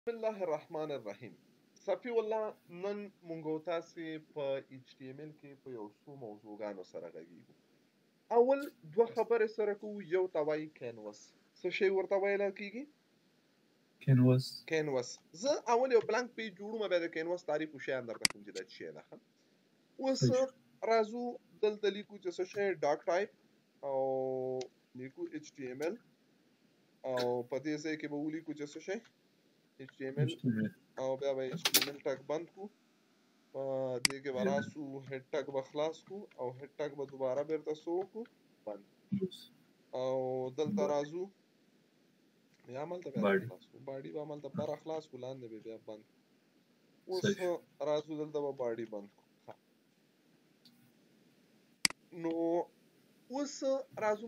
بسم الله الرحمن الرحیم. صفی الله نن مونږ تاسو په ایچ ټی ام ال کې په یو څو موضوعګانو سره غږیږو. اول دوه خبرې سره کوو. یو توای کینوس. څه شی ورته ویل کیږي؟ کینوس. زه اول یو بلانک پیج جوړوم، به د کینوس تعریف وشي اندر کوم چې د شی ده. اوس راځو دلته لیکو چې څه شی ډاک ټایپ او لیکو ایچ ټی ام ال او په دې ځای کې به ولیکو چې څه شی HTML او بیا به HTML ټاګ بند کو. په دې کې وراسو هډ ټاګ به خلاص کو او هډ ټاګ به دوباره بیرته سو کو بند او دلته راځو بیا عملته بیا خلاص کو. باډي به عملته بار خلاص کو، لاندې به بیا بند. اوس راځو دلته به باډي بند کو. نو اوس راځو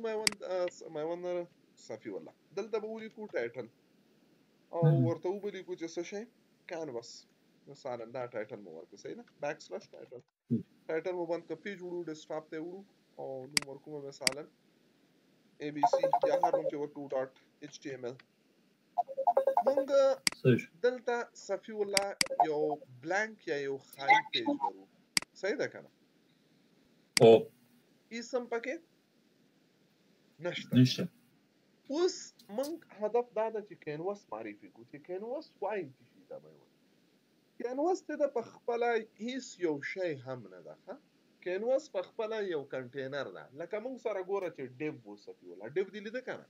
مېوند صفی الله دلته به ولیکو ټایټل او ورته ولیکو چې څه شی کانواس. مثلا دا ټایټل مو ورکړ، صحیح ده. بیک سلاش ټایټل مو باندې کپی جوړو، ډیسکټاپ ته وړو او نو ورکوم مثلا اي بي سي یا هر نوم چې ورکو ډاټ ایچ ټی ام ال. مونږ دلته صفی الله یو بلانک یا یو خالی پیج لرو، صحیح ده کنه؟ او اسم پکې نشته. اوس مونږ هدف دا ده چې کینواس معرفي کو چې کینواس وایي چې دا به کینواس ته د پخپله هیڅ یو شی هم نه ده. کینواس پخپله یو کنټینر ده. لکه موږ سره ګوره چې ډیو وصفي ولا ډیو دی لیده کنه،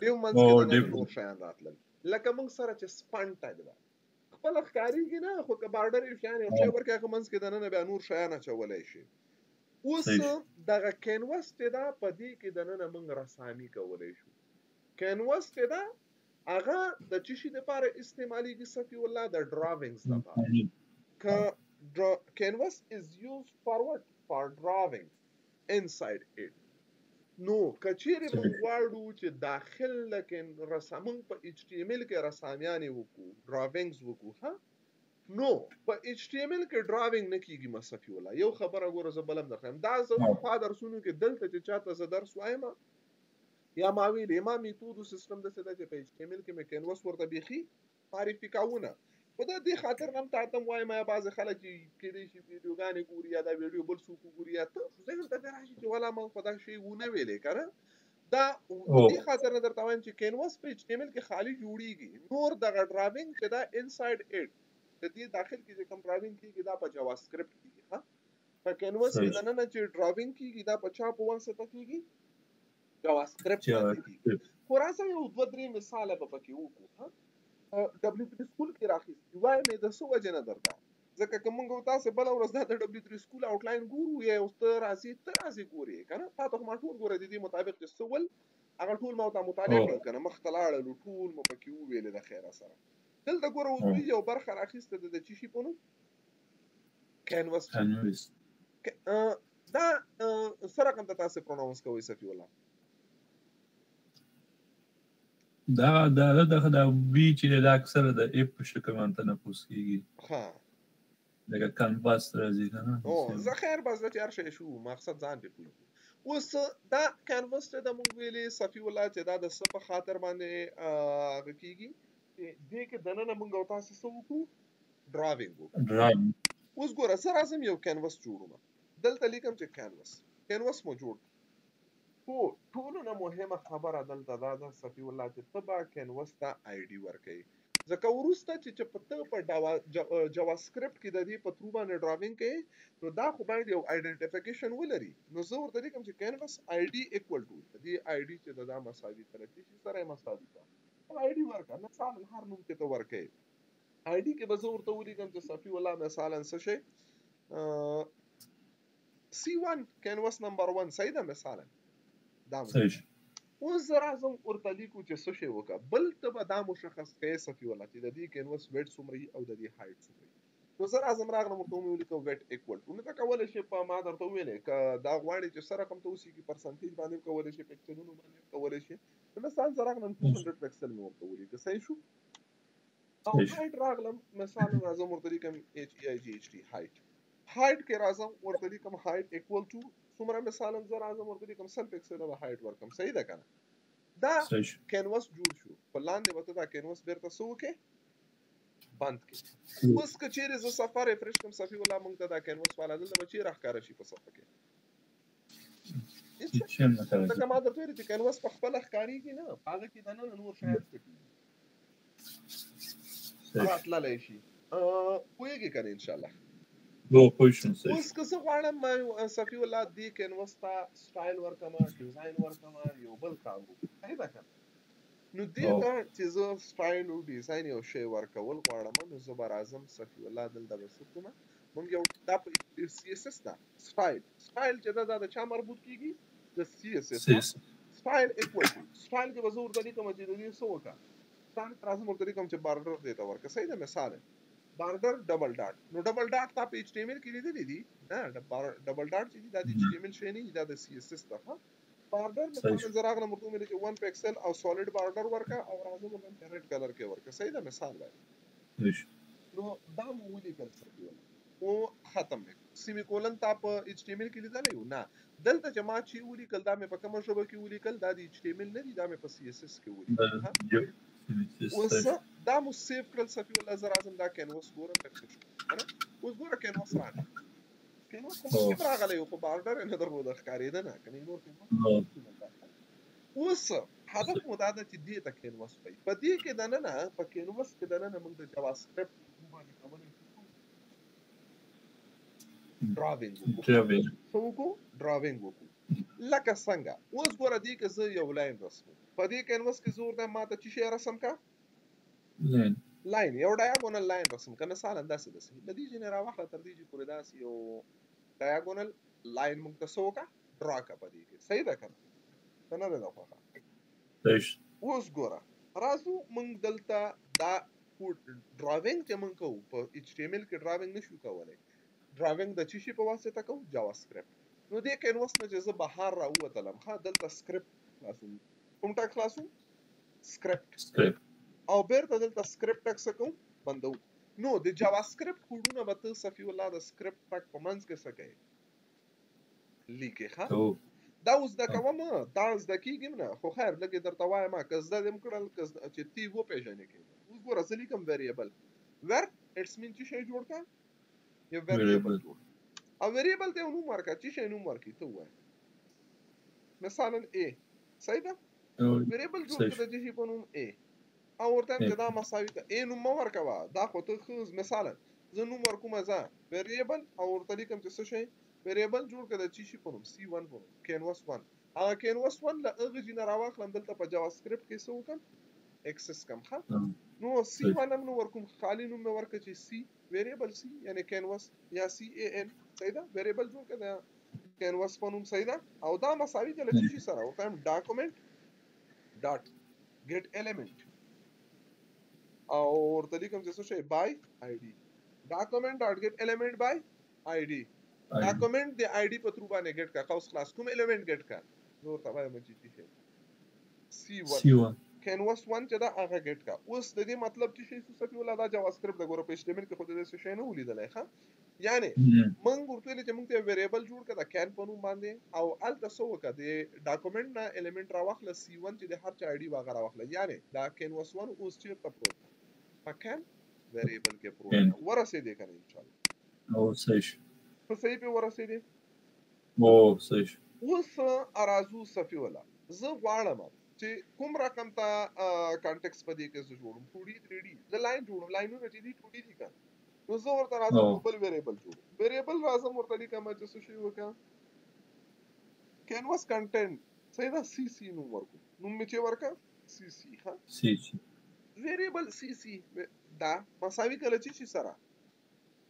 ډیو منځ کې د نور شیان راتلل. لکه موږ سره چې سپن ټاګ ده خپله ښکارېږي نه، خو که بارډر یې شیان یو شی ورکړي هغه منځ کې دننه بیا نور شیان اچولی شي. اوس دغه کینواس چې ده په دې کې دننه موږ رسامي کولی شو. کینواس چې ده هغه د څه شي دپاره استعمالیږي صفي الله؟ د ډراونګز دپاره. که canvas is used for what? For drawing inside it. نو کچېرې موږ غواړو چې داخل لکن رسامون په ایچ ټی ام ال کې رسامیانې وکړو، ډراونګز وکړو، نو په ایچ ټی ام ال کې ډراونګ نه کیږي مصفي ولا. یو خبره ګوره زه بلم درخم، دا زه په درسونو کې دلته چې چاته زه درس وایم یا ما ویلې ما میتودو سیستم داسې ده چې په ایچ ټی ام ال کې مې کینواس ورته بیخي معرفي کوونه. په دې خاطر هم تاته هم وایم یا بعضې خلک چې کېدای شي ویډیوګانې ګوري یا دا ویډیو بل څوک وګوري یا ته ذهن ته دې راشي چې والا ما خو دا شی ونه ویلې که نه. دا دې خاطر نه درته وایم چې کینواس په ایچ ټی ام ال کې خالي جوړیږي. نور دغه ډراونګ چې دا انسایډ اټ د دې داخل کې چې کوم ډراونګ کېږي دا په جاوا سکرپټ کېږي. په کینواس کې دننه چې ډراونګ کېږي دا په چا په واسطه کېږي؟ جاوا سکرپټ باندې کېږي. خو راځه یو دوه درې مثاله به پکې وکړو. ډبلیو 3 سکول کې راخیستي وایم د څه وجې نه درته، ځکه که موږ تاسې بله ورځ دا د ډبلیو 3 سکول آوټلاین ګورو یا یو ته راځې ګورې که نه، تا ته خو ما ټول ګوره د دې مطابق چې څه ول هغه ټول ما ورته مطالعه کړل که نه، مخ ته لاړلو ټول مو پکې وویلې د خیره سره. دلته ګوره اوس دوی یو برخه راخیسته د څه شي په نوم کینواس. دا څه رقم ته تاسې پروناونس کوئ صفي الله؟ دا وی چې دا اکثره د اپ په شکل باندې تنفس کیږي. لکه کانواس راځي که نه. زه خیر بس ده چې هر شی شو مقصد ځان پې پوه. اوس دا کانواس ته د موږ ویلې صفي الله چې دا د څه په خاطر باندې هغه کېږي چې دې کې دننه موږ او تاسې څه وکړو؟ ډراونګ وکړو. اوس ګوره زه راځم یو کانواس جوړوم، دلته لیکم چې کانواس مو جوړ. خو ټولو نه مهمه خبره دلته دا ده صفي الله چې ته به کینواس ته آی ډي ورکوي، ځکه وروسته چې ته په جاوا سکرپټ کې د دې په ترو باندې ډراونګ کوي نو دا خو باید یو آیډنټیفیکیشن ولري. نو زه ورته لیکم چې کینواس آی ډي ایکول ټو دې آی ډي چې دا مساوي سره چې سره یې مساوي ده آی ډي ورکړه. مثلا هر نوم چې ته ورکوي آی ډي کې به زه ورته ولیکم چې صفي الله مثلا څه شی C1 کینواس نمبر 1 صحیح ده مثلا دا اوس زه راځم ورته لیکو چې څه شی وکړه. بل ته به دا مشخص کوې صفي الله چې د دې کینواس ویډ څومره او د دې هایټ څومره. نو زه راځم راغلم ورته مې ولیکم ویډ ایکول ټو. نو ته کولی شي په ما درته وویلې که دا غواړې چې څه رقم ته اوسېږي پرسنټیج باندې کولی شي، پکسلونو باندې کولی شي. نو مثلا زه راغلم 200 پکسل مې ورته ولیکه، صحیح شو. او هایټ راغلم مثلا راځم ورته لیکم HEIGHT هایټ کې راځم ورته لیکم هایټ ایکول ټو څومره مثلا زه راځم ورته لیکم 100 پکسله به هایټ ورکم، صحیح ده که نه. دا کینواس جوړ شو. په لاندې به ته دا کینواس بیرته څه وکړې؟ بند کې. اوس که چیرې زه صفحه ریفریش کوم صفحه ولا موږ ته دا کینوس والا دلته به چیرې ښکاره شي په صفحه کې. دا ما درته ویل چې کینوس په خپل ښکاریږي نه، هغه کې دنه نور شیان پټي راتللی شي. پوهېږې که نه انشاءالله؟ اوس که زه غواړم صفي الله دې کینوس ته سټایل ورکړم، ډیزاین ورکړم، یو بل کار وکړم، صحیح ده که نه؟ نو دې ته چې زه سټایل او ډیزاین یو شی ورکول غواړم، نو زه به راځم صفي الله دلته به څه کوم، موږ یو دا په سی اس اس ده سټایل چې دا د چا مربوط کېږي؟ د سی اس اس. سټایل اکول سټایل کې به زه ورته لیکم چې د دې څه وکړه، سټایل ته راځم ورته لیکم چې بارډر دې ته ورکړه، صحیح ده؟ مثال بارډر ډبل ډاټ. نو ډبل ډاټ تا په ایچ ټي ایم ایل کې لیدلې دي نه؟ ډبل ډاټ چې دا د ایچ ټي ایم ایل شی نه، دا د سی اس اس ده. بارډر مثلا زه راغلم ورته ومې چې 1 پکسل او سالډ بارډر ورکړه او راځم ورته ریډ کلر کې ورکړه، صحیح ده؟ مثال باندې نو دا مو ولیکل او ختم دی. سیمی کولن تا په ایچ ټي ایم ایل کې لیدلی یو نه؟ دلته چې ما چې ولیکل دا مې په کومه ژبه کې ولیکل؟ دا د ایچ ټي ایم ایل نه دي، دا مې په سی اس اس کې ولیکل. اوس دا مو سیف کړل صفي الله. زه راځم دا کینوس ګورم، اوس ګوره کینوس راغلی، کینوس خو مخکې راغلی و خو بارډر یې نه درلوده، ښکارېده نه که نه نور کینوس. اوس هدف مو دا ده چې دې ته کینوس وایي. په دې کې دننه په کینوس کې دننه موږ د جاوا سکرپټ باندې کولی شو ډراوینګ وکړو. ډراوینګ وکړو لکه څنګه؟ اوس ګوره دې کې زه یو لاین رسموم، په دې کینوس کې زه ورته ما ته چې شی رسم کا لاین، یو ډایاګونل لاین رسم که مثلا داسې له دې ځای نه راواخله تر دې ځای پورې داسې یو ډایاګونل لاین موږ ته څه وکړه؟ ډرا کړه په دې کې، صحیح ده که نه؟ که نه دی دا خوښه؟ اوس ګوره راځو موږ دلته دا ډراوینګ چې موږ کوو په ایچ ټي ایم ایل کې ډراوینګ نشو کولی. ډراوینګ د څه شي په واسطه کوو؟ جاوا سکرپټ. نو دې کینوس نه چې زه بهر راووتلم، دلته سکرپټ خلاصوم. کوم ټک خلاصوم؟ سکرپټ. او بیرته دلته سکرپټ ټک څه کوم؟ بندو. نو د جاوا سکرپټ کوډونه به ته صفي الله د سکرپټ ټک په منځ کې څه کوې؟ لیکې. ښه دا اوس زده کوم، دا زده کېږي نه، خو خیر لږ یې درته وایم که زده دې م کړل چې تی وپېژنې کې. اوس ګوره زه لیکم ویریبل، ور اټس مین چې شی جوړ کړه، یو ویریبل جوړ او ویریبل ته یو نوم ورکړه. چې شی نوم ورکړي ته ووایه مثلا ا، صحیح ده؟ ویریبل جوړ کړه د شي په نوم ا او ورته چې دا مساوي ته ا نوم مه ورکوه، دا خو ته ښه مثلا زه نوم ورکوم زه ویریبل او ورته لیکم چې څه شی ویریبل جوړ کړه د چې شي په نوم C1 په نوم کینوس 1. هغه کینوس 1 له هغه ځای نه راواخلم دلته په جاوا سکرپټ کې څه وکړم؟ اکسس کړم. ښه نو C1 هم نو ورکوم، خالي نوم مې ورکړه چې C ویریبل C یعنی کینوس یا CAN، صحیح ده؟ ویریبل جوړ کړه د کینوس په نوم، صحیح ده؟ او دا مساوي ته له چې شي سره ورته وایم ډاکومنټ ډاټ ګیټ ایلیمنټ او ورته لیکم چې څه شی بای آی ډي. ډاکومنټ ډاټ ګیټ ایلیمنټ بای آی ډي. ډاکومنټ د آی ډي په تھرو باندې ګیټ کا قوس خلاص کوم ایلیمنٹ ګیټ کا نور تبای مچی شي C1 کینوس 1 چې دا هغه ګیټ کا. اوس د دې مطلب چې شي صفي ولا دا جاوا سکرپټ د ګورو په HTML کې خو د څه شي نه ولیدلای. ښه یعنی موږ ورته چې موږ ته ویریبل جوړ کړه د کین په نوم باندې او الته سو وکړه د ډاکومنټ نه ایلیمنٹ راوخله C1 چې د هر چا آی ډي واغ راوخله، یعنی دا کینوس 1 اوس چیرته پروت پکن ویریبل کې پروت ورسېدې کنه ان شاء الله. او صحیح په صحیح په ورسېدې. او صحیح اوس ارازو صفي ولا زه غواړم چې کوم رقم ته کانټیکس په دې کې زه جوړم 2D 3D زه لاین جوړم، لاینونه چې دي 2D دي کنه. نو زه ورته راځم بل ویریبل جوړم، ویریبل راځم ورته لیکم چې څه شی وکړه کینوس کنټینټ، صحیح ده؟ سی سی نوم ورکو، نوم مې چې ورکړه سی سی. ها سی سی ویریبل سی سی دا مساوي کله چې سره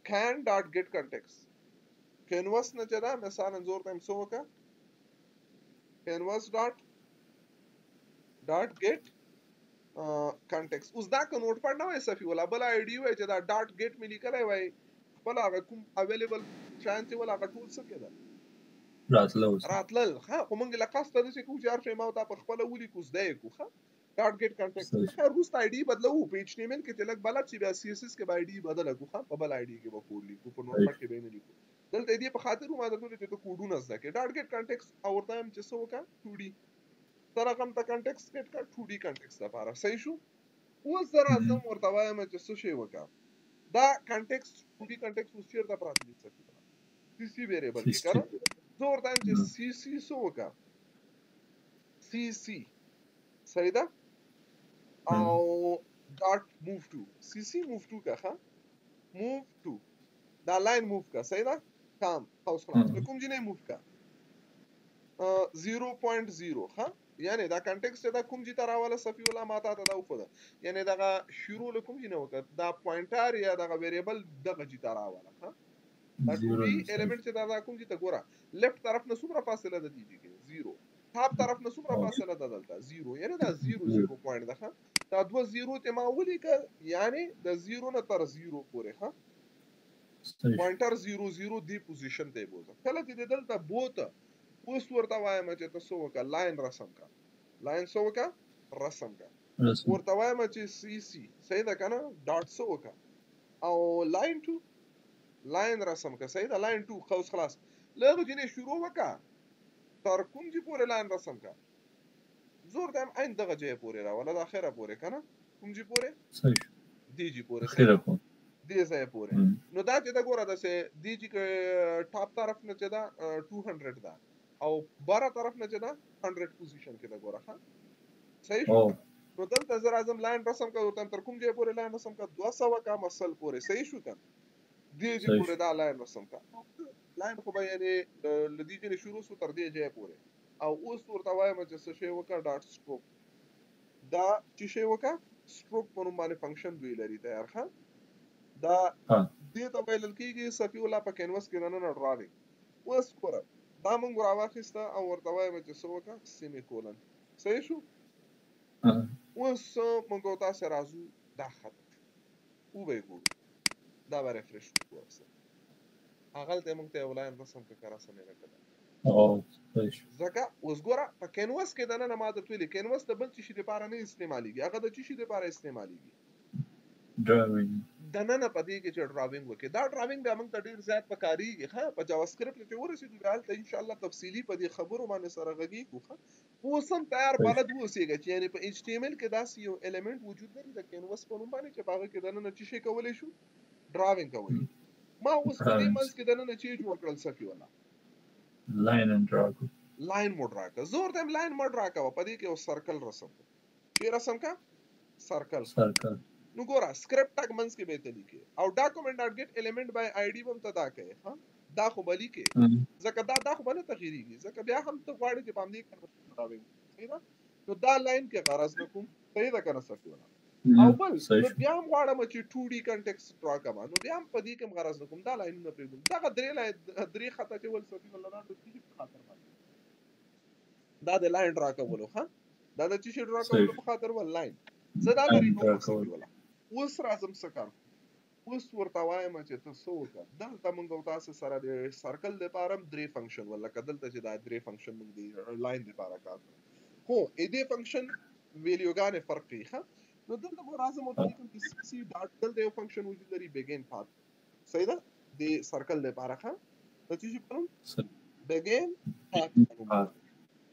can dot get context canvas نه چدا مثلا زور تم سو کا canvas dot get context. اوس دا که نوٹ پاډ نه وای صفي ولا بل آی ډي وای چې دا ډاټ ګیټ مې لیکلای وای خپل هغه کوم اویلیبل شانتي ولا هغه ټول څه کېدل راتلل. ها خو مونږ له قصد د څه کو چې هر شی ما ته په خپل ولي کوز دی کو. ها ډاټ ګیټ کنټیکټ خیر روست آی ډي بدلو په ایچ ټي ایم ایل کې تلک بلد چې بیا سی اس اس کې آی ډي بدل کو. ها په بل آی ډي کې به کوډ لیکو په نوٹ پاډ کې به نه لیکو. دلته دې په خاطر ما درته چې ته کوډونه زده کې ډاټ ګیټ کنټیکټ او ورته هم چې سو کا 2D سره کوم ته کنټیکټ ګیټ کا 2D کنټیکټ لپاره صحیح شو. اوس زه راځم ورته وایم چې څه شی وکړم دا کنټیکسټ 2D کنټیکسټ اوس چېرته پراته دي سی سی ویریبل کې که نه زه ورته وایم چې سی سی څه وکړه سی سی صحیح ده او ډاټ موو ټو سی سی موو ټو که ښه موو ټو دا لاین موو که صحیح ده کام قوس خلاص د کوم ځای موو که 0.0 ها یعنی دا کنټیکسټ دا کوم ځای ته راواله صفی الله ماته ته دا وخده یعنی دا شروع له کوم ځای نه وکړه دا پوینټر یا دا ویریبل دغه ځای ته راواله ها دا ټولي الیمنٹ چې دا کوم ځای ته ګوره لیفت طرف نه څومره فاصله ده دیږي 0 ټاپ طرف نه څومره فاصله ده دلته 0 یعنی دا 0 پوینټ ده ها دا 2 0 ته ما ولیکل یعنی د 0 نه تر 0 پورې ها پوینټر 0 0 دی پوزیشن ته بوزه کله چې دلته بوته اوس ورته وایم چې تاسو وکړه لاین رسم کا لاین سو وکړه رسم کا ورته وایم چې سی سی صحیح ده کنه ډاټ سو وکړه او لاین 2 لاین رسم کا صحیح ده لاین 2 قوس خلاص لږ جنې شروع وکړه تر کوم ځای پورې لاین رسم کا زور دم عین دغه ځای پورې راوله د اخره پورې کنه کوم ځای پورې صحیح دی ځای پورې اخره پورې دې ځای پورې نو دا چې دا ګوره د سه دی چې ټاپ طرف نه چې دا 200 ده او بارا طرف نه چې دا 100 پوزیشن کې دا ګوره ها صحیح شو نو دلته زه راځم لاین رسم کا ورته تر کوم ځای پورې لاین رسم کا 200 کا مسل پورې صحیح شو کنه دې ځای پورې دا لاین رسم کا لاین خو به یعنی لدی چې شروع سو تر دې ځای پورې او اوس ورته وایم چې څه شی وکړه ډاټ سټروک دا چې شی وکړه سټروک په نوم باندې فنکشن دوی لري تیار ښه دا دې ته ویل کېږي صفی الله په کینوس کې نه ډراوینګ اوس ګوره دا مونږ راواخیسته او ورته وایم چې څه وکړه سیمی کولن صحیح شو اوس مونږ تاسو راځو دا خط وبې ګورو دا به ریفرش وکړو هغلته مونږ ته ولای رسم کې کرا سمې راکړه ځکه اوس ګوره په کینوس کې دنه نه ماده تویل کینوس د بل شي لپاره نه استعماليږي هغه د شي لپاره استعماليږي ډراوینګ دنه نه پدې کې چې ډراوینګ وکړي دا ډراوینګ د موږ ته ډیر زیات پکاريږي ها په جاوا سکرپټ کې ورسېدو غال ته ان شاء الله تفصیلی په دې خبرو باندې سره غږی کوخه اوسم تیار بلد وسیږي چې یعنی په ایچ ټی ام ال کې داسې یو الیمنٹ وجود لري د کینوس په نوم باندې چې هغه کې دنه نه شي کولای شو ډراوینګ کوي ما اوس په دې منځ کې دنه نه چی جوړ کړل سکی ولا لاین اند ډراګ لاین موډ راکا زور دم لاین موډ راکا په دې کې یو سرکل رسم چې رسم کا سرکل نو ګورا سکرپټ ټاګ منځ کې به ته لیکي او ډاکومنٹ ډاټ ګیټ الیمنٹ بای آی ډی بم تدا کوي ها دا خو بلی کې ځکه دا خو باندې تغیریږي ځکه بیا هم ته غواړي چې پام دې کړو صحیح ده نو دا لاین کې غرض نکوم صحیح ده کنه سکی ولا او بل نو بیا هم غواړم چې 2D کنټیکسټ ډرا کوم نو بیا هم په دې کې غرض نکوم دا لاین نه پریږدم دا درې خطه چې ول سکی ولا دا د دې خاطر باندې دا د لاین ډرا کولو ها دا د چې ډرا کولو په خاطر ول لاین زه دا لري نو سکی ولا اوس راځم سکار اوس ورته وایم چې تاسو وکړه دلته موږ تاسو سره د سرکل لپاره درې فنکشن ولا کدلته چې دا درې فنکشن موږ دی لاین لپاره کار هو دې فنکشن ویلیوګانې فرق کوي ها نو دلته مو راځم او کوم چې سی ډاټ دلته یو فنکشن وجود لري بیگین پات صحیح ده د سرکل لپاره ها د چې په بیگین پات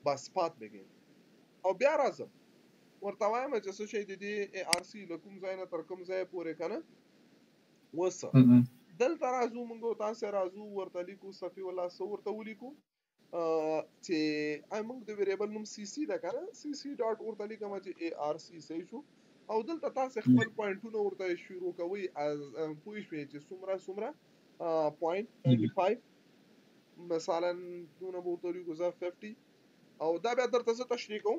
بس پات بیگین او بیا راځم ورته وایم چې څه شي د دې ار سی لکم ځای نه تر کوم ځای پورې کنه وسه دلته راځو موږ تاسو راځو ورته لیکو صفی الله سو ورته ولیکو چې موږ د ویریبل نوم سی سی دا کنه سی سی ډاټ ورته لیکم چې ار سی صحیح شو او دلته تاسو خپل پوینټونه ورته شروع کوي از پوښ وی چې څومره 0.95 مثلا دونه ورته لیکو 50 او دا بیا درته څه تشریح کوم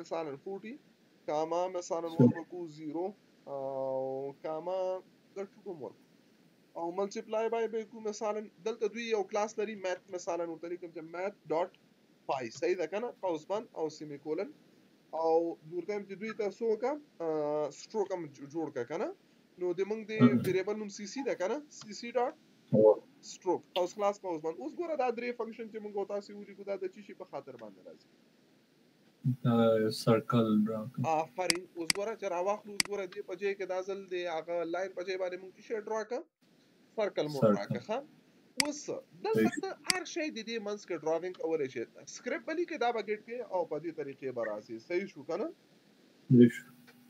مثلا 40 کاما مثلا ورکو 0 او کاما درته کوم او ملټیپلای بای به کو مثلا دلته دوی یو کلاس لري میث مثلا ورته لیکم چې math ډاټ پای صحیح ده کنه قوس بند او سیمی کولن او ورته چې دوی تاسو کا سټروک هم جوړ کا کنه نو د موږ د ویریبل نوم سی سی ده کنه سی سی ډاټ سټروک قوس کلاس قوس بند اوس ګوره دا درې فنکشن چې موږ تاسو ولیکو دا د چی شي په خاطر باندې راځي سرکل ډرا افرین اوس ګوره چې راوخلو اوس ګوره دی په ځای کې دازل دی هغه لاین په ځای باندې موږ شي ډرا کا سرکل مو راکه ها اوس دلته هر شی د دې منځ کې ډراوینګ اوري شي سکرپټ بلی کې دا بغیټ کې او په دې طریقې به راځي صحیح شو کنه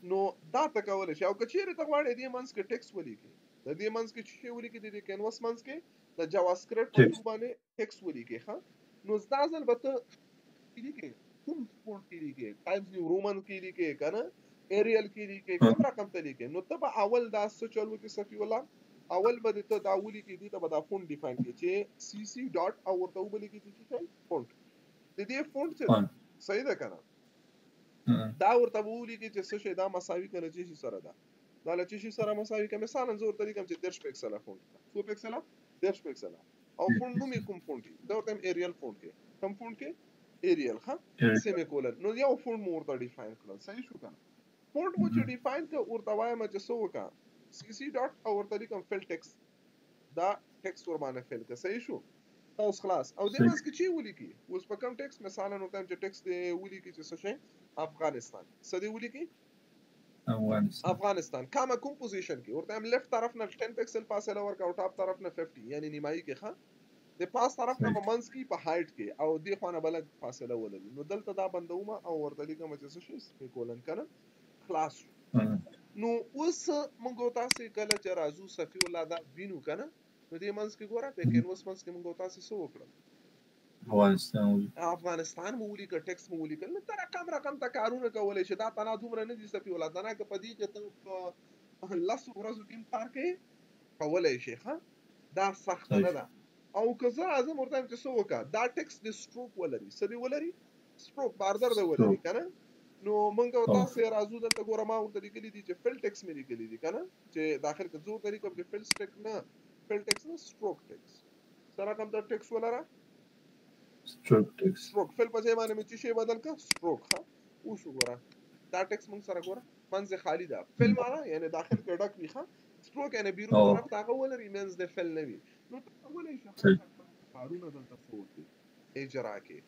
نو دا ته کولای شي. او که چیرې ته غواړې دې منځ کې ټیکس ولیکې، د دې منځ کې چې شی ولیکې د کینوس منځ کې د جاوا سکرپټ په تور باندې ټیکس ولیکې ښه. نو دا ځل به ته لیکې کوم فونټ کې لیکې، ټایمز نیو رومن کې لیکې کنه، ایریل کې لیکې، کوم رقم ته لیکې. نو ته به اول دا څه چلو کې صفی الله اول به ته دا ولیکې دې ته به دا فونټ ډیفاین کړي چې سی سی ډاټ او ورته ولیکې چې فونټ د دې فونټ څه صحیح ده کنه. دا ورته ولیکې چې څه شي دا مساوي کنه چې شي سره ده دا لچې شي سره مساوي کنه. مثلا زور طریقم چې 10 پکسل فونټ څو پکسل 10 پکسل او فونټ نومې کوم فونټ دا ورته ایریل فونټ کې کوم فونټ کې ایریل ها سیمی کولن. نو یو فونټ مو ورته ډیفاین کړل صحیح شو کنه. فونټ مو چې ډیفاین کړ ورته وایم چې څه وکړه سی سی ډاټ او ورته لیکم فل ټیکس دا ټیکس ور باندې فل کړ صحیح شو. اوس خلاص او د ماس کې چی ولیکي اوس په کم ټیکس مثلا نو تم چې ټیکس دی ولیکي چې څه شي افغانستان سدي ولیکي افغانستان کامه کمپوزیشن کې ورته هم لیفت طرف نه 10 پکسل فاصله ورک او ټاپ طرف نه 50 یعنی نیمایي کې ښه د پاس طرف نه په منځ کې په هایټ کې او دی خو نه بلد فاصله ولري. نو دلته دا بندومه او ورته لیکم چې څه شي کولن کنه خلاص. نو اوس موږ تاسو کله چې راځو صفی الله دا وینو کنه نو دې منځ کې ګوره په کینوس منځ کې موږ تاسو څه وکړل افغانستان مو ولیکل ټیکس مو ولیکل. نو تر رقم ته کارونه کولای شي دا تنا دومره نه دي صفی الله دا نه که پدې کې ته لاس ورځو ټیم کار کوي کولای شي ښه دا سخت نه ده. او که زه اعظم ورته چې څه وکړه دا ټیکس د سټروک ولري سدي ولري سټروک باردر د ولري کنه. نو مونږ تاسو راځو دلته ګوره ما ورته لیکلي دي چې فل ټیکس مې لیکلي دي کنه چې داخل کې زور طریقو کې فل سټیک نه فل ټیکس نه سټروک ټیکس سره کوم د ټیکس ولره سټروک ټیکس سټروک فل په ځای باندې چې شی بدل کا سټروک ها اوس وګوره دا ټیکس مونږ سره ګوره منځ خالی ده فل معنا یعنی داخل کې ډک وي ها سټروک یعنی بیرون طرف تاغه ولري منځ د فل نه وي. نو ولې شي کارونه دلته څه اجرا کې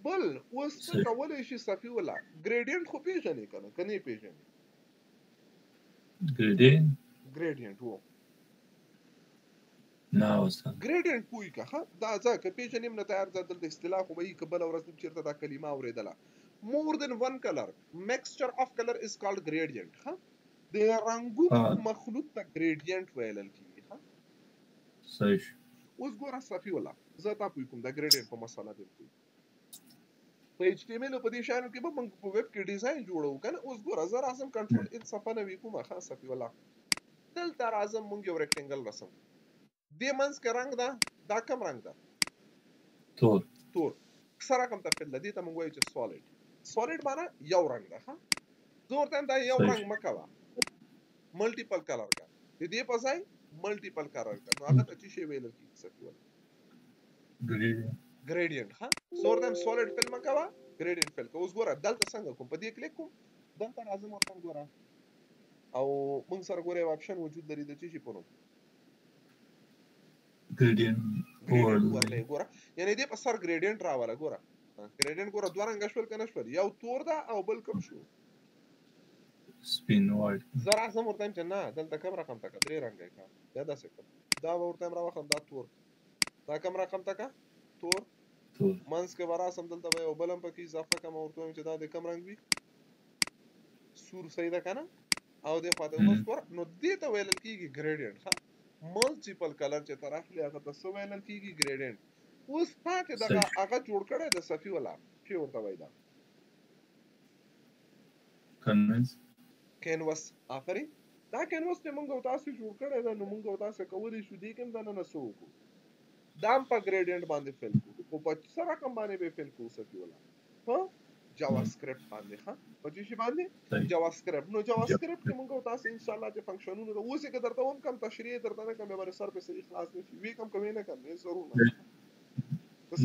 بل اوس څه کولای شي صفی ولا ګریډینټ خو پیژنې کنه کني پیژنې ګریډینټ وو نه اوسه ګریډینټ پوي کا دا ځکه پیژنې نه تیار ځدل د اصطلاح خو به قبل ورځ چیرته دا کلمه اوریدله more than one color mixture of color is called gradient ها د رنگونو مخلوط ته ګریډینټ ویل کیږي ها صحیح. اوس ګوره صفی ولا زه تاسو کوم دا ګریډینټ په مسله دی په ایچ ټی ام ال په دې شانو کې به موږ په ویب کې ډیزاین جوړو کنه. اوس ګوره زه راځم کنټرول ان صفه نه وکوم خاصه په ولا دلته راځم موږ یو ریکټنګل رسم دې منځ کې رنگ دا کم رنگ ده تور سره کوم ته فل دې ته موږ وایو چې سولید معنا یو رنگ ده ها زور ته دا یو رنگ مکوا ملټیپل کلر کا دې په ځای ملټیپل کلر کا نو هغه ته شی ویل کی صفه ولا ګریډینټ ها زور دم سولید فل مکوا ګریډینټ فل اوس ګوره دلته څنګه کوم په دې کلیک کوم دلته لازم ورته ګوره او موږ سره ګوره آپشن وجود لري د چی شي پونو ګریډینټ ګوره یعنی دې په سر ګریډینټ راواله ګوره ګریډینټ ګوره دوه رنګ شول کنه شول یو تور ده او بل کوم شو سپین وایټ زرا زم ورته چې نه دلته کوم رقم تک درې رنګ کا یا دا څه دا ورته راوخم دا تور دا کوم رقم تک تور منس کې ورا سم دلته به او بلم پکې اضافه کوم ورته چې دا د کم رنگ وي سور صحیح ده کنه او د خاطر اوس پر نو دې ته ویل کیږي ګریډینټ ها ملټیپل کلر چې طرف له هغه ته ویل کیږي ګریډینټ. اوس پاتې دا هغه جوړ کړی د صفی ولا چې ورته وای دا کینوس اخري دا کینوس ته موږ تاسو جوړ کړی دا نو موږ تاسو کولی شو دې کوم دا نه سو کو دام په ګریډینټ باندې فل کو په سره کوم باندې به فل کو صفی ولا ها جاوا سکرپټ باندې ها په دې شی باندې جاوا سکرپټ نو جاوا سکرپټ موږ تاسو ان شاء الله چې فنکشنونه اوسې کې درته هم کم تشریح درته نه کوم به سر په صحیح خلاص نشي وی کم کوي نه کوي ضرور نه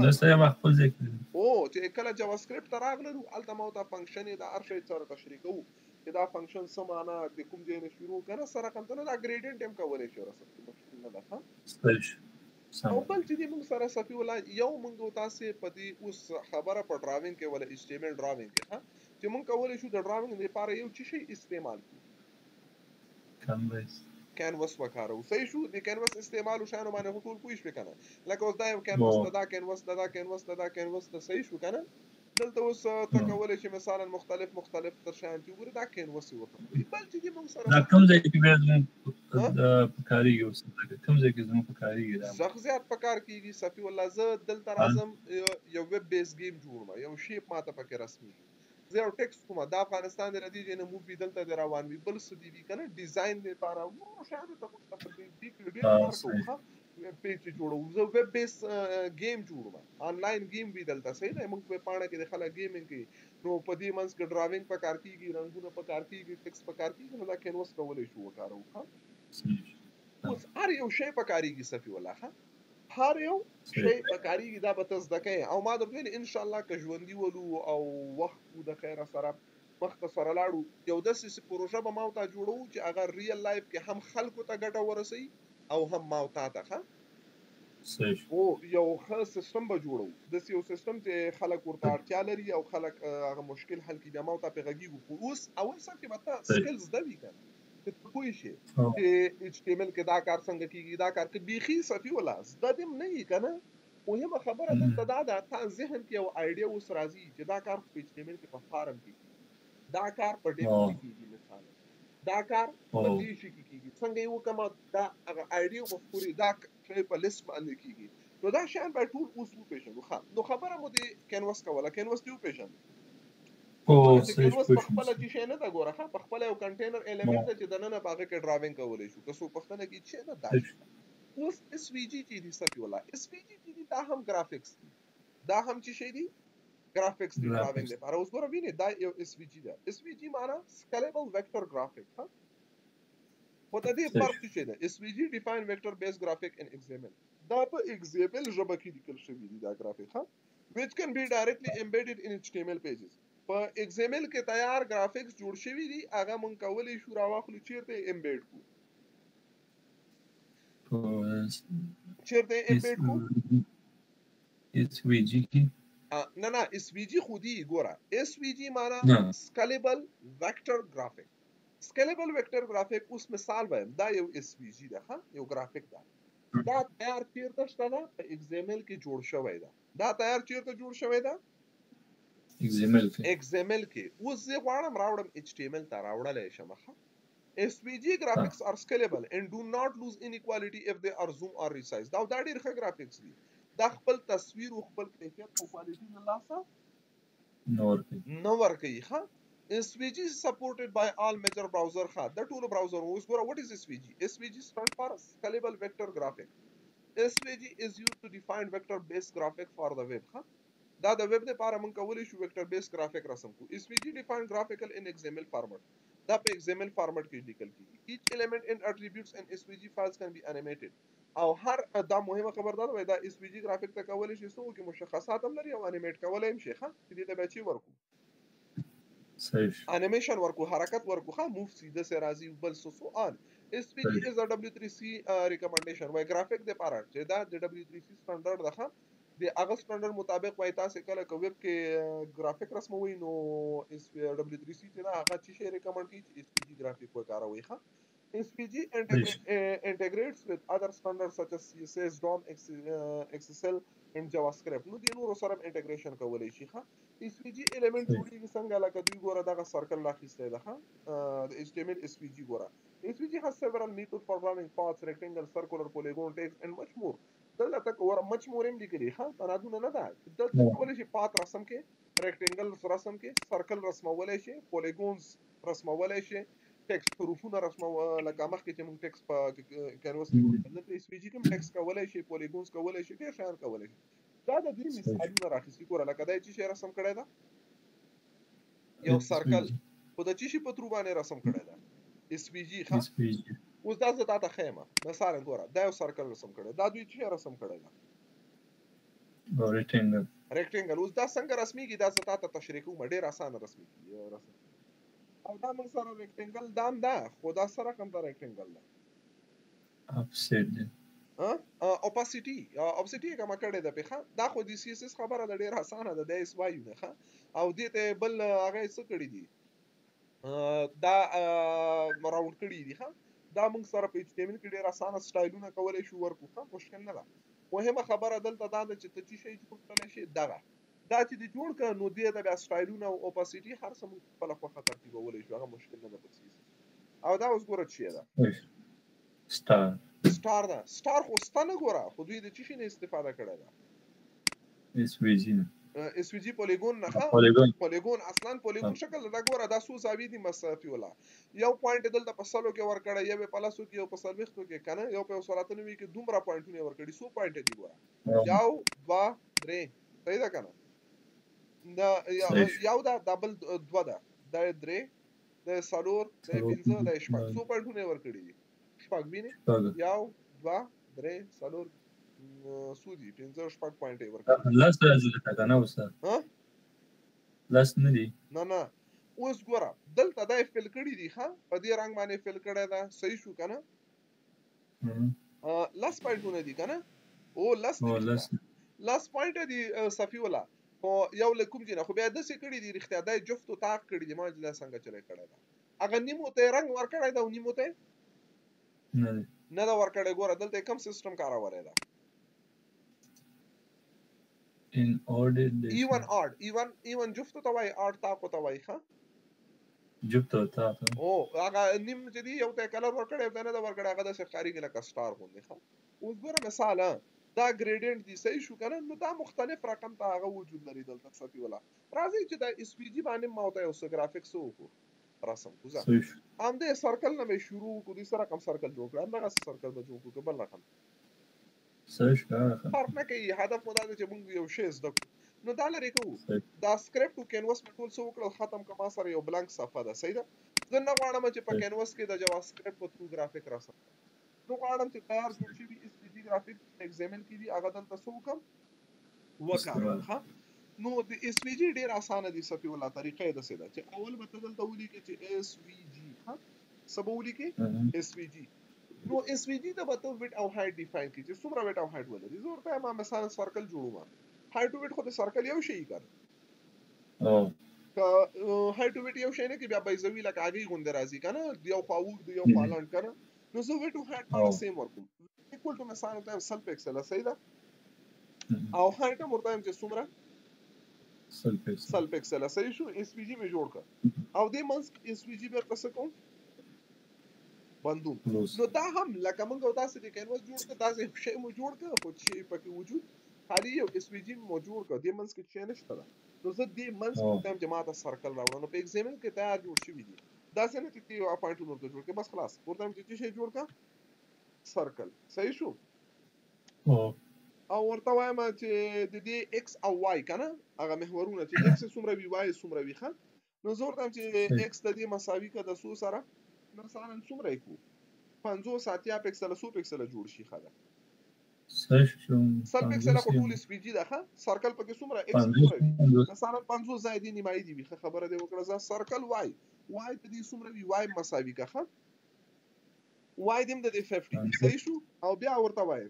دسته محفوظ ذکر او چې کله جاوا سکرپټ راغله الته مو ته فنکشن دا ارشي سره تشریح کوو چې دا فنکشن سمانه د کوم ځای نه شروع کنه سره کوم ته دا ګریډینټ هم کولای شي راځي نه ده ها او بل چې موږ سره صفی ولا یو موږ تاسو په دې اوس خبره په ډراوینګ کې ولا ایچ ټی ام ال ډراوینګ کې ها چې موږ کولای شو د ډراوینګ لپاره یو شی استعمال کړو کینواس وکارو صحیح شو د کینواس استعمال شانو باندې ټول پوښښ وکنه لکه اوس دا یو کینواس دا کینواس دا کینواس دا کینواس ته صحیح شو کنه دلته اوس ته کولی شي مثلا مختلف تر شیان چې وګورې دا کینوس یې ورته وایي. بل چې دې موږ سره دا کوم ځای کې بیا زموږ په کارېږي اوس کوم ځای کې زموږ په کارېږي دا زغ زیات په کار کېږي صفي الله. زه دلته راځم یو ویب بیس گیم جوړم، یو شیپ ماته پکې رسمېږي، زه یو ټیکسټ کوم، دا افغانستان دی ردي چې نه مووي دلته دی روان وي، بل څه دي وي که نه ډیزاین لپاره نورو شیانو ته موږ ته په دې کې ډېر کار کوو. ویب پیج چې جوړوو، زه ویب بیس گیم جوړوم، آنلاین گیم وي دلته، صحیح دی. موږ په پاڼه کې د خلک گیمینګ کوي، نو په دې منځ کې ډراوینګ په کار کېږي، رنګونه په کار کېږي، ټیکس په کار کېږي، نو دا کینوس کولی شو وکاروو. اوس هر یو شی په کارېږي صفي الله، هر یو شی په کارېږي، دا به ته زده کوې. او ما درته ویلي انشاءالله که ژوندي ولو او وخت وو د خیره سره مخته سره لاړو، یو داسې پروژه به ما او تا جوړوو چې هغه ریل لایف کې هم خلکو ته ګټه ورسوي او هم ما او تا ته او یو ښه سیستم به جوړوو، داسې یو سیستم چې خلک ورته اړتیا لري او خلک هغه مشکل حل کړي. بیا ما او تا پرې غږېږو، خو اوس اول سر کې به ته سکل زده وي که نه، چې ته پوه شې چې ایچ ټي ایم ایل کې دا کار څنګه کېږي، دا کار که بیخي صفي ولا زده دې هم نه وي که نه. مهمه خبره دلته دا ده، تا ذهن کې یو آیډیا اوس راځي چې دا کار په ایچ ټي ایم ایل کې په فارم کې کېږي، دا کار په ډیف کې کېږي، مثلا دا کار په دې شي کې کېږي، څنګه یې وکړم، دا هغه آیډیا مفکورې دا شی په لیست باندې کېږي. نو دا شیان باید ټول اوس وپېژنو. نو خبره مو د کینوس کوله، کینوس دې وپېژنو. کینوس په خپله چې شی نه ده، ګوره په خپله یو کنټینر ایلیمنټ ده چې دننه په هغه کې ډراوینګ کولی شو. که څوک پوښتنه کوي چې نه دا شي اوس اس وي جي چې دي صفي الله، اس وي جي چې دي دا هم گرافیکس دي، دا هم چې شی دي گرافیکس دي ډراوینګ لپاره. اوس ګوره وینې دا یو اس وي جي ده، اس وي جي معنا سکیلیبل ویکټر گرافیک. خو د دې فرق څه دی؟ اس وي جي ډیفاین ویکټر بیس گرافیک ان ایکزامل، دا په ایکزامل ژبه کې لیکل شوی دی دا گرافیک which can be directly embedded in HTML pages. په ایکزامل کې تیار گرافیکس جوړ شوی دی، هغه مونږ کولی شو راواخلو چیرته امبیډ کو، چیرته امبیډ کو اس وی جی کې نه اس وی جی خودي. ګوره اس وی جی معنا سکیلیبل ویکټر گرافیک. سکیلیبل ویکټر گرافیک اوس مثال وایم، دا یو اس وی جی ده، یو گرافیک ده، دا تیار چیرته شته ده؟ په ایکزامل کې جوړ شوی ده. دا تیار چیرته جوړ شوی ده؟ ایکزامل کې. اوس زه غواړم راوړم ایچ ټي ایم ایل ته راوړلی شم. SVG graphics are scalable and do not lose inequality if they are zoom or resize. دا ډېر ښه graphics دي، دا خپل تصویر او خپل کیفیت او کوالټي نه لاسه نه ورکوي. SVG is supported by all major browser. د ټولو براوزر اوس ګوره what is SVG? SVG stands for scalable vector graphic. SVG is used to define vector based graphic for the web. دا د ویب لپاره موږ کولی شو ویکټر بیس گرافیک رسم کو. SVG define graphical in XML format. دا په XML فارمټ کې لیکل کیږي. each element and attributes and SVG files can be animated. او هر دا مهمه خبردار وای، دا SVG گرافیک ته کولی شي څو کې مشخصات هم لري او انیمیټ کولای هم شي. چې دې ته بچي ورکو صحیح انیمیشن ورکو، حرکت ورکو، موف سیده سے راځي بل سو ان. SVG is a W3C recommendation. وای گرافیک د لپاره چې دا د W3C سټانډرډ ده، د هغه سټانډرډ مطابق وای تاسو کله کو ویب کې گرافیک رسموي نو اس W3C چې دا هغه چې شی ریکمند کوي چې SVG گرافیک وکاروي. SVG integrates with other standards such as CSS, DOM, XSL and JavaScript. نو د نورو سره انټیګریشن کولای شي. SVG element جوړیږي څنګه؟ لکه دوی ګوره دغه سرکل راخیستی ده د HTML SVG. ګوره SVG has several methods for drawing paths, rectangle, circular, polygon, text and much more. دلته تک ور مچ مورم لیکلي تنادونه نه ده. دلته کولای شي پات رسم کې، ریکټنګل رسم کې، سرکل رسمولای شي، پولیګونز رسمولای شي، ټیکست حروفونه رسمول لکه مخکې چې موږ ټیکست په کینوس کې دلته اس وی جی کوم ټیکست کولای شي، پولیګونز کولای شي، ډېر شیان کولای شي. دا د دې مثالونه راخیستي. ګوره لکه دا چې شی رسم کړی ده یو سرکل، خو د چې شي په ترو باندې رسم کړی ده اس وی جی. اوس دا زه تاته ښیم مثلا، ګوره دا یو سرکل رسم کړی، دا دوی چې رسم کړی ده ریکټنګل. اوس دا څنګه رسمیږي دا زه تاته تشریح کوم، ډېر اسانه رسمیږي. او دا موږ سره ریکټنګل دام ده، خو دا سره کوم دا ریکټنګل ده افسیټ دی اوپاسټي کوم کړی ده په. دا خو د سی اس اس خبره ده، ډېر اسانه ده، د اس وایو نه. او دې ته بل هغه څه کړی دي دا راوند کړی دي. دا موږ سره په HTML کې ډېر اسانه سټایلونه کولای شو ورکو، مشکل نه ده. مهمه خبره دلته دا ده چې ته چې شی جوړ کړلی شي دغه دا چې د جوړ ک نو دې د بیا سټایلونه او اوپاسټي هر څه موږ خپل خو ترتیبولای شو هغه مشکل نه ده پکې او دا اوس ګوره چی ده سٹار ده سٹار خو ستنه ګوره خو دوی د چی شي نه استفاده کړی ده اس وی جی اس وی جی پولیګون نه پولیګون اصلا پولیګون شکل دا ګوره دا سو زاویې دي مسافي ولا یو پوینټ دلته په سلو کې ور کړی یو په لاسو کې یو په سلوختو کې کنه یو په سوراتنه وی کې دومره پوینټونه ور کړی سو پوینټ دی ګوره یو 2 3 صحیح ده کنه دا یو دا ډبل 2 ده دا 3 د سالور د 15 د شپږ سو پوینټونه ور کړی دي شپږ ویني یو 2 3 سالور سودی 15 شپږ پوینټ ورکړي لاس راځي تا کنه وسه ها لاس نه دی نه اوس ګوره دلته دا فل کړي دي ها په دې رنگ باندې فل کړی دا صحیح شو کنه لاس پوینټونه دي کنه او لاس پوینټ دي صفي ولا خو یو لکوم دي نه خو بیا د څه کړي دي رښتیا دا جفت او طاق کړي دي ما جلا څنګه چلے کړی دا اگر نیمو ته رنگ ور کړی دا نیمو ته نه دا ور کړی ګوره دلته کم سیستم کارولای دا in ordered even جفت ته وای اړ طاق ته وای ها جفت تا او هغه نیم چې دی یو ته کلر ور کړی دا نه دا ور کړی هغه د شخاري لکه سٹار غوندي ها اوس ګوره مثال دا ګریډینټ دی صحیح شو کنه نو دا مختلف رقم ته هغه وجود لري دلته صفي ولا راځي چې دا اس پی جی باندې ما ته اوس گرافیکس وکړو رسم کوزه ام دې سرکل نه شروع کو دي سره کم سرکل جوړ کړم دا سرکل به جوړ کو بل رقم سرچ کړه فرق نه کوي هدف مو دا چې موږ یو شی زده نو دا لري کوو دا سکرپټ او کینواس په ټول څه وکړل ختم کما سره یو بلانک صفحه ده صحیح ده زه نه غواړم چې په کینواس کې د جاوا سکرپټ په ترو گرافیک راسم نو غواړم چې تیار جوړ شي اس پی جی گرافیک ایگزامن کې دي هغه دلته څه وکم وکړم ها نو د اس پی جی ډیر اسانه دي صفي ولا طریقې ده سده چې اول به دلته ولي کې چې اس پی جی ها سبولي کې اس پی جی نو اس وی جی د بتو ویټ او هایټ ډیفاین کی چې څومره ویټ او هایټ ولري زه ورته ما مثلا سرکل جوړوم هایټ او ویټ خو د سرکل یو شی کړ او هایټ او ویټ یو شی نه کې بیا بایزوی لکه اگې غوند راځي کنه یو خواوږ دی یو پالان کنه نو زه ویټ او هایټ په سیم ورکوم اکول ټو مثلا ته سل پکسل صحیح ده او هایټ مرته چې څومره سل پکسل صحیح شو اس وی جی می جوړ کړ او دې منس اس وی جی به تاسو کوم بندوم نو دا هم لکه موږ تاسو د کینواس جوړ کړ تاسو شی مو جوړ کړ خو چې پکې وجود خالي یو اس وی جی مو جوړ کړ د منس کې چې نشته نو زه د منس په ټایم جماعت سرکل راوړم نو په ایگزامن کې تیار جوړ شوی دي دا څنګه چې یو اپاینټ ورته جوړ کړ بس خلاص ورته چې شی جوړ کړ سرکل صحیح شو او ورته وایم چې د دې ایکس او وای کنه هغه محورونه چې ایکس څومره وی وای څومره وی خان نو زه ورته چې ایکس د دې مساوي کړه د سو سره مثلا څومره کو 50 ساتیا پکسل 100 پکسل جوړ شي خاله صحیح شو سل پکسل کو ټول اس پی جی ده سرکل پکې څومره ایکس مثلا 50 زائد نیمایي دی خبره دی وکړه ز سرکل وای ته دې څومره وی وای مساوي کا وای دیم د 50 صحیح شو او بیا ورته وای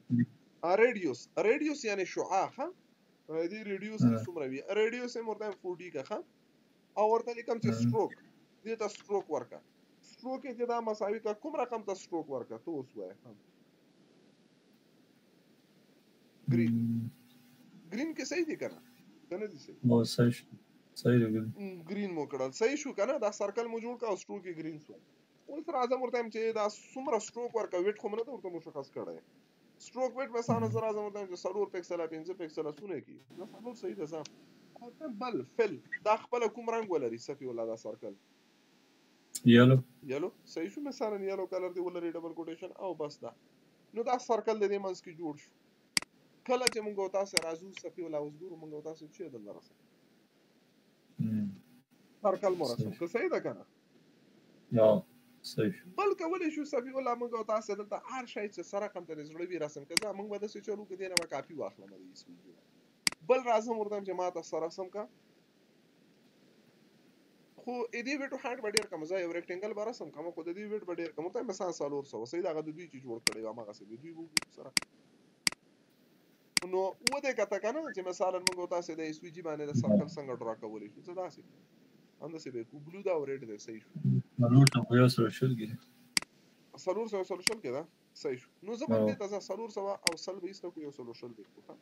ریډیوس یعنی شعاع دې ریډیوس څومره وی ریډیوس مرته 40 کا او ورته لیکم چې سټروک دې ته سټروک ورکا سټروک کې دا مساوي کا کوم رقم ته سټروک ورکا ته اوس وای گرین کې صحیح دي کنه دي صحیح مو صحیح دی گرین مو کړل صحیح شو کنه دا سرکل مو جوړ کا او سټروک کې گرین شو اوس راځم ورته چې دا څومره سټروک ورکا ویټ خو نه ورته مشخص کړی سټروک ویټ مثلا زه راځم ورته چې سلور پکسل 15 پکسل سونه کی دا سلور صحیح ده ځم بل فل دا خپل کوم رنگ ولري صفي ولا دا سرکل یلو صحیح شو مثلا یلو کلر دی ولري ډبل کوټیشن او بس دا نو دا سرکل د دې منځ کې جوړ شو کله چې موږ تاسو راځو صفي ولا اوس ګورو موږ تاسو چې دل درسه سرکل مرسم که صحیح ده کنه یا صحیح بلکې ولې شو صفي ولا موږ تاسو دلته هر شی چې سره کم ته زړه وی رسم کزه موږ به د څه چلو کې دینه کافي واخلم د اسمه بل راځم ورته جماعت سره سم کا خو دې ویټو هاټ ډیر کم ځای یو ریکټنګل بار سم کوم خو دې ویټ ډیر کم ته مثلا سالور سو صحیح دا د دوی چې جوړ کړي و ما غسه دوی وو سره نو و دې کته کنه چې مثلا موږ تاسو د اس وی جی باندې د سرکل څنګه ډرا کولې شو څه داسې هم داسې به کو بلو دا ورېټ دی صحیح شو نو ته یو سوشل کې سالور سوشل کې دا صحیح شو نو زبر دې تاسو سالور سو او سل 20 کو یو سوشل دی خو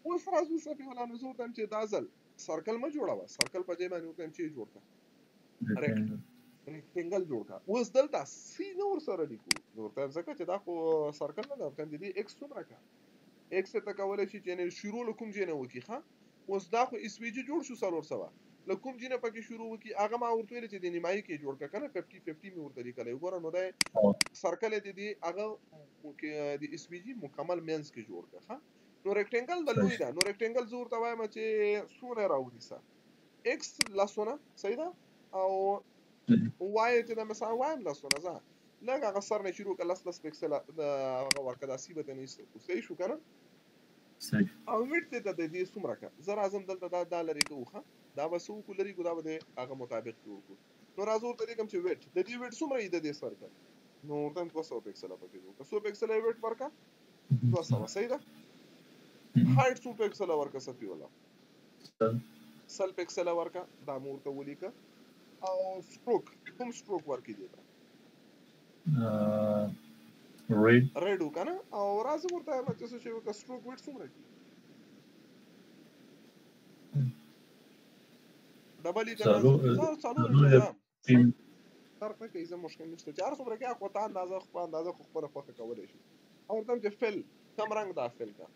اوس راځو صفي ولا نزور تم چې دازل سرکل ما جوړاوه، سرکل په ځای باندې وکړم چې جوړ کړه ریکټنګل جوړ کړه. اوس دلته سی نور سره لیکو ورته ځکه چې دا خو سرکل نه ده، ورته دې ایکس څومره کړه، ایکس ته کولای شي چې نه شروع له کوم ځای نه وکړي. ښه اوس دا خو اس وی جی جوړ شو 400 له کوم ځای نه پکې شروع وکړي، هغه ما ورته ویل چې د نیمایي کې جوړ کړه کنه 50-50 مې ورته لیکلی وګوره نو دا سرکل دې هغه د اس وی جی مکمل مینس کې جوړ کړه. ښه نو ریکټنګل د لوی ده، نو ریکټنګل زه ورته وایم چې څونه راونیسه ایکس لسونه صحیح ده او وای چې دا مثلا وایم لسونه ځه لږ هغه سر نه شروع کړه لس پکسل هغه ورکړه دا سی به ته نیسته صحیح شو که نه او ویټ ته د دې څومره کړه زه راځم دلته دا لرې کوو. ښه دا به څه وکړو لرې کوو دا به د هغه مطابق وکړو. نو راځه ورته لیکم چې ویټ د دې ویټ څومره یې د دې سر کړه نو ورته 200 پکسله پکې وکړه 100 پکسله ویټ ورکړه 200 صحیح ده. هایټ څو پکسله ورکړه صفي والا 100 پکسله ورکړه دا مو ورته ولیکه. او سټروک کوم سټروک ورکړي دی ریډ وکنه او راځه ورته وایم چې څه شی وکړه سټروک ویټ څومره کړي ډبل یې کنه فرق نه کوي زه مشکل نشته چې هر څومره کې خو ته اندازه خو خپله خوښه کولی شي. او ورته چې فل کم رنګ دا فل کا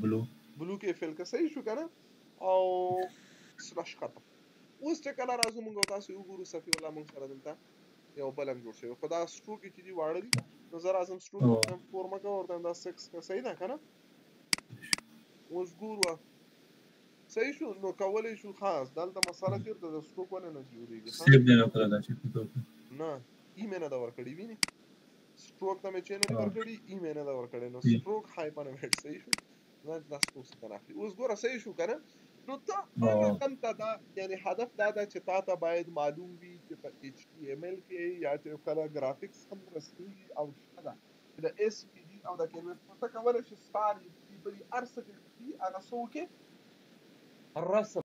بلو کې فل کا صحیح شو که نه او سلش خطه. اوس چې کله راځو مونږ او تاسو وګورو صفي والله مونږ سره دلته یو بل هم جوړ شوی خو دا سټروک چې دي واړه دي نو زه راځم سټروک فورمه کوه ورته دا 6 کا صحیح ده که نه. اوس ګورو صحیح شو نو کولی شو خاص دلته مساله چېرته د سټروک ولې نه جوړېږي نه ای مې نه ده ورکړې وینې سټروک ته مې چې نه دي ورکړي ای مې نه ده ورکړی نو سټروک هایپرنویټ صحیح شو دا سټروک څخه نه اخلي. اوس ګوره صحیح شو که نه نو ته رقم ته دا یعنی هدف دا ده چې تا ته باید معلوم وي چې په ایچ ټي ایم ایل کې یا چې کله ګرافیکس هم رسمېږي او څه ده د ایس پي ډي او د کلمې ته کولی شي ستا بلې هر څه چې هغه څه وکړې رسم